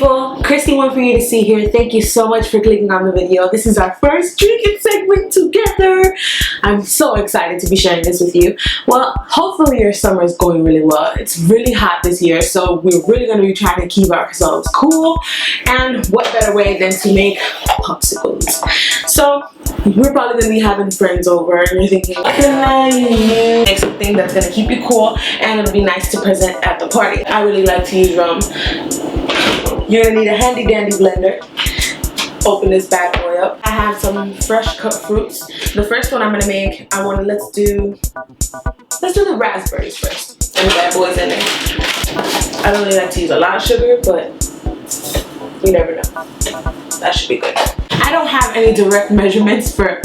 people, Christy One for you to see here. Thank you so much for clicking on the video. This is our first drinking segment together. I'm so excited to be sharing this with you. Well, hopefully your summer is going really well. It's really hot this year, so we're really going to be trying to keep ourselves cool. And what better way than to make popsicles? So we're probably going to be having friends over, and you're thinking, what can I make something that's going to keep you cool and it'll be nice to present at the party. I really like to use rum. You're gonna need a handy dandy blender. Open this bad boy up. I have some fresh cut fruits. The first one I'm gonna make, let's do the raspberries first. And the bad boys in there. I don't really like to use a lot of sugar, but you never know. That should be good. I don't have any direct measurements for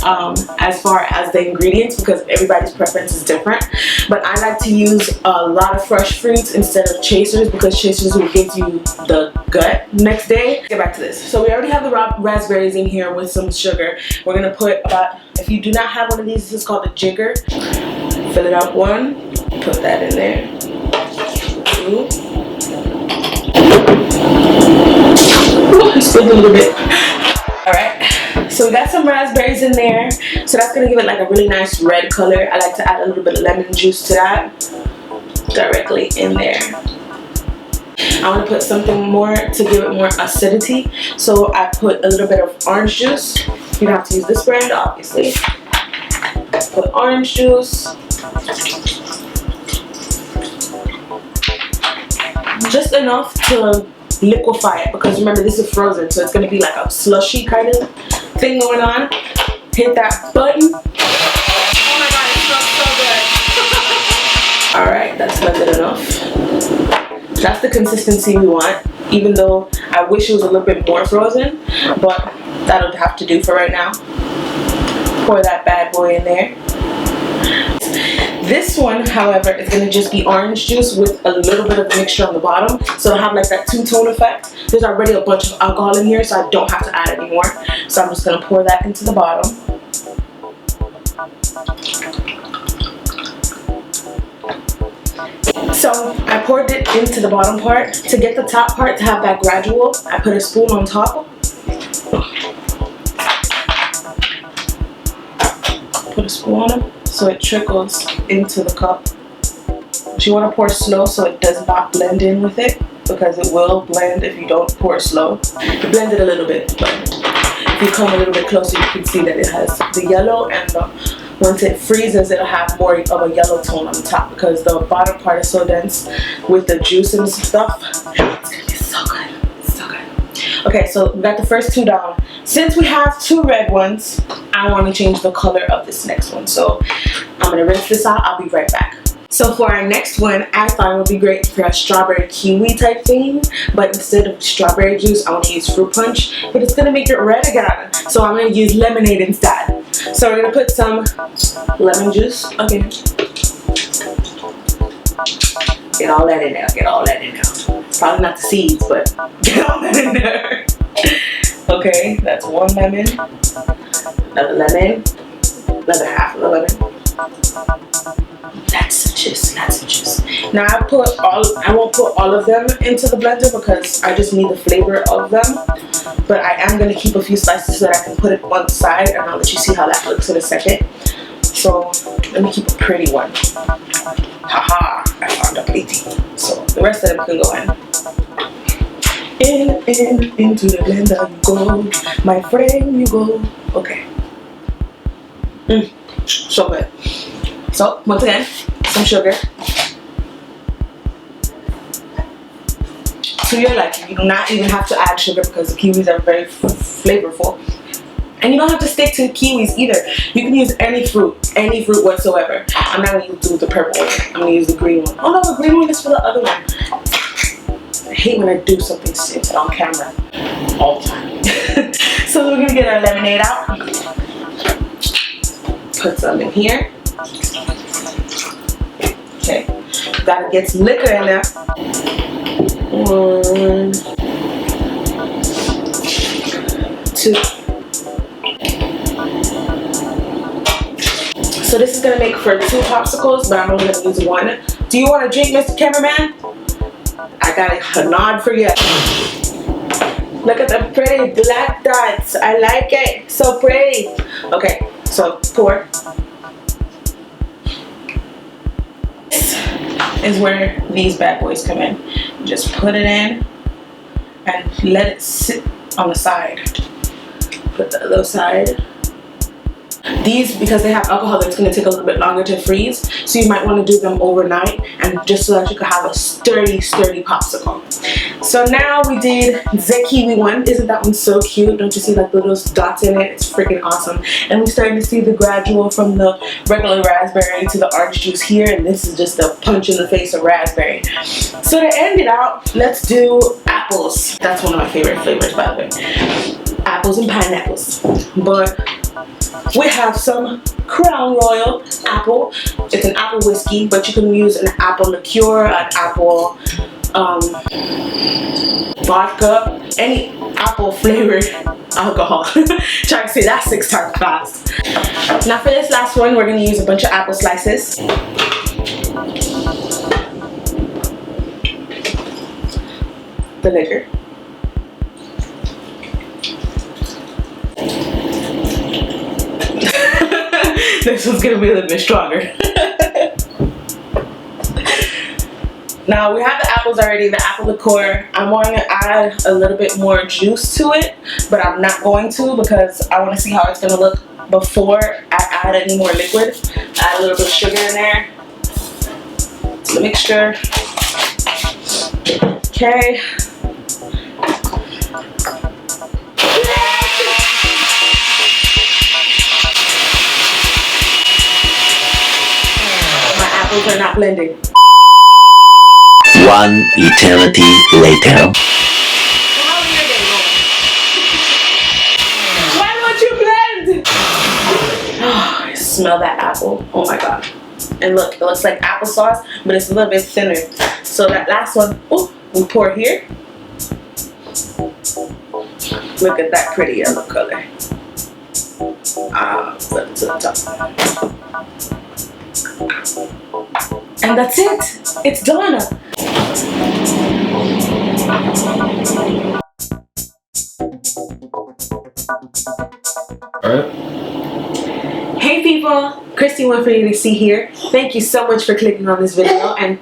as far as the ingredients because everybody's preference is different. But I like to use a lot of fresh fruits instead of chasers because chasers will give you the gut next day. Get back to this. So we already have the raspberries in here with some sugar. We're gonna put about, if you do not have one of these, this is called a jigger. Fill it up one, put that in there. Two. Ooh, I spilled a little bit. Alright, so we got some raspberries in there. So that's going to give it like a really nice red color. I like to add a little bit of lemon juice to that. Directly in there. I want to put something more to give it more acidity. So I put a little bit of orange juice. You don't have to use this brand, obviously. Put orange juice. Just enough to liquefy it because remember this is frozen, so it's going to be like a slushy kind of thing going on. Hit that button. Oh my god, it smells so good. Alright, that's blended enough. That's the consistency we want, even though I wish it was a little bit more frozen, but that'll have to do for right now. Pour that bad boy in there. This one, however, is going to just be orange juice with a little bit of mixture on the bottom. So it'll have like that two-tone effect. There's already a bunch of alcohol in here, so I don't have to add any more. So I'm just going to pour that into the bottom. So I poured it into the bottom part. To get the top part to have that gradual, I put a spoon on top. Put a spoon on it. So it trickles into the cup. But you want to pour slow so it does not blend in with it because it will blend if you don't pour slow. You blend it a little bit, but if you come a little bit closer, you can see that it has the yellow, and once it freezes, it'll have more of a yellow tone on the top because the bottom part is so dense with the juice and stuff. It's gonna be so good, so good. Okay, so we got the first two down. Since we have two red ones, I want to change the color of this next one. So I'm going to rinse this out. I'll be right back. So for our next one, I thought it would be great for a strawberry kiwi type thing. But instead of strawberry juice, I want to use fruit punch. But it's going to make it red again. So I'm going to use lemonade instead. So we're going to put some lemon juice. Okay. Get all that in there. Get all that in there. Probably not the seeds, but get all that in there. Okay, that's one lemon, another lemon, another half of the lemon. That's the juice, that's the juice. Now I won't put all of them into the blender because I just need the flavor of them. But I am going to keep a few slices so that I can put it on the side, and I'll let you see how that looks in a second. So let me keep a pretty one. Haha, I found a pretty. So the rest of them can go in. Into the blender you go, my friend, you go. Okay. So good. So once again, some sugar. To your liking. You do not even have to add sugar because the kiwis are very flavorful. And you don't have to stick to kiwis either. You can use any fruit whatsoever. I'm not going to use the purple one. I'm going to use the green one. Oh no, the green one is for the other one. I hate when I do something stupid on camera all the time. So we're going to get our lemonade out. Put some in here. Okay. Gotta get some liquor in there. 1, 2. So this is going to make for 2 popsicles, but I'm only going to use 1. Do you want a drink, Mr. Cameraman? I got a nod for you. Look at the pretty black dots. I like it. So pretty. Okay, so pour. This is where these bad boys come in. Just put it in and let it sit on the side. Put the other side. These, because they have alcohol, it's going to take a little bit longer to freeze, so you might want to do them overnight, and just so that you can have a sturdy popsicle. So now we did the kiwi one. Isn't that one so cute? Don't you see like little dots in it? It's freaking awesome. And we're starting to see the gradual from the regular raspberry to the orange juice here, and this is just a punch in the face of raspberry. So to end it out, let's do apples. That's one of my favorite flavors, by the way. Apples and pineapples. But we have some Crown Royal apple. It's an apple whiskey, but you can use an apple liqueur, an apple vodka, any apple flavored alcohol. Try to say that 6 times fast. Now for this last one, we're going to use a bunch of apple slices. The liquor. This one's gonna be a little bit stronger. Now we have the apples already, the apple liqueur. I'm going to add a little bit more juice to it, but I'm not going to because I want to see how it's going to look before I add any more liquid. Add a little bit of sugar in there. It's a mixture. Okay. Apples are not blending. One eternity later. How are your day going? Why don't you blend? Oh, I smell that apple. Oh my god. And look, it looks like applesauce, but it's a little bit thinner. So that last one, ooh, we pour here. Look at that pretty yellow color. Put it to the top. And that's it. It's done. Alright. Hey people, Christy 1 for you to see here. Thank you so much for clicking on this video, and